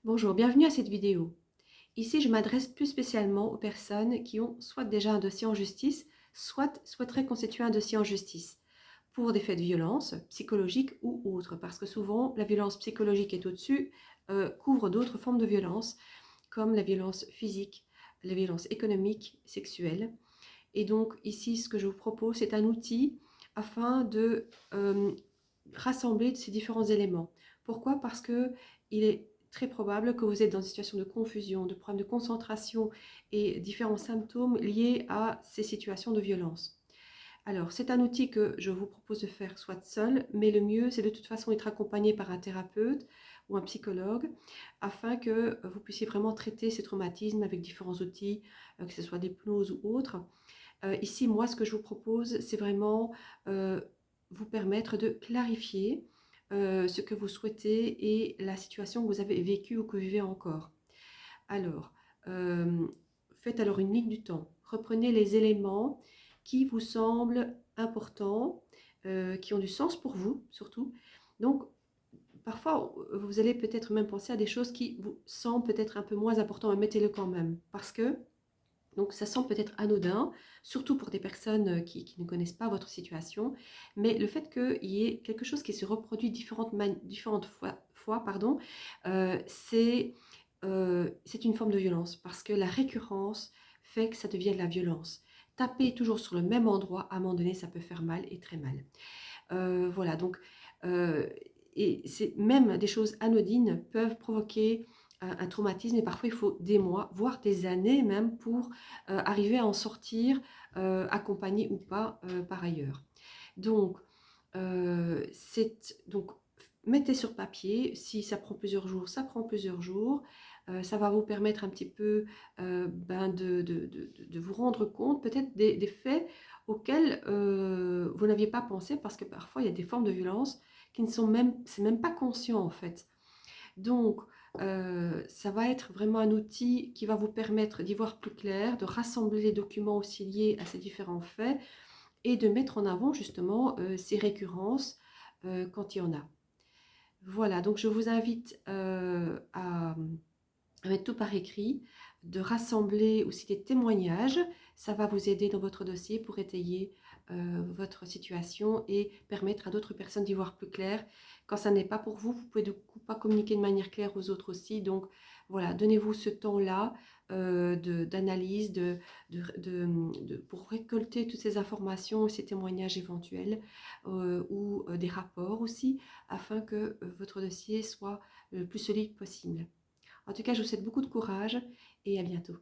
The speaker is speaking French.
Bonjour, bienvenue à cette vidéo. Ici, je m'adresse plus spécialement aux personnes qui ont soit déjà un dossier en justice, soit souhaiteraient constituer un dossier en justice pour des faits de violence psychologique ou autres, parce que souvent, la violence psychologique est au-dessus, couvre d'autres formes de violence, comme la violence physique, la violence économique, sexuelle. Et donc, ici, ce que je vous propose, c'est un outil afin de rassembler ces différents éléments. Pourquoi? Parce que il est très probable que vous êtes dans une situation de confusion, de problème de concentration et différents symptômes liés à ces situations de violence. Alors, c'est un outil que je vous propose de faire soit seul, mais le mieux, c'est de toute façon être accompagné par un thérapeute ou un psychologue, afin que vous puissiez vraiment traiter ces traumatismes avec différents outils, que ce soit l'hypnose ou autre. Ici, moi, ce que je vous propose, c'est vraiment vous permettre de clarifier ce que vous souhaitez et la situation que vous avez vécue ou que vous vivez encore. Alors, euh, faites alors une ligne du temps. Reprenez les éléments qui vous semblent importants, qui ont du sens pour vous, surtout. Donc, parfois, vous allez peut-être même penser à des choses qui vous semblent peut-être un peu moins importantes, mais mettez-le quand même, parce que donc ça semble peut-être anodin, surtout pour des personnes qui ne connaissent pas votre situation, mais le fait qu'il y ait quelque chose qui se reproduit différentes fois, pardon, c'est une forme de violence, parce que la récurrence fait que ça devient de la violence. Taper toujours sur le même endroit, à un moment donné, ça peut faire mal et très mal. Voilà, donc, euh, et c'est même des choses anodines peuvent provoquer un traumatisme et parfois il faut des mois, voire des années même pour arriver à en sortir, accompagné ou pas par ailleurs. Donc, donc, mettez sur papier, si ça prend plusieurs jours, ça prend plusieurs jours. Ça va vous permettre un petit peu de vous rendre compte peut-être des faits auxquels vous n'aviez pas pensé, parce que parfois il y a des formes de violence qui ne sont même, c'est même pas conscient en fait. Donc, ça va être vraiment un outil qui va vous permettre d'y voir plus clair, de rassembler les documents aussi liés à ces différents faits et de mettre en avant justement ces récurrences quand il y en a. Voilà, donc je vous invite à mettre tout par écrit, de rassembler aussi des témoignages. Ça va vous aider dans votre dossier pour étayer votre situation et permettre à d'autres personnes d'y voir plus clair. Quand ça n'est pas pour vous, vous pouvez du coup pas communiquer de manière claire aux autres aussi. Donc voilà, donnez-vous ce temps-là d'analyse, pour récolter toutes ces informations, ces témoignages éventuels ou des rapports aussi, afin que votre dossier soit le plus solide possible. En tout cas, je vous souhaite beaucoup de courage et à bientôt.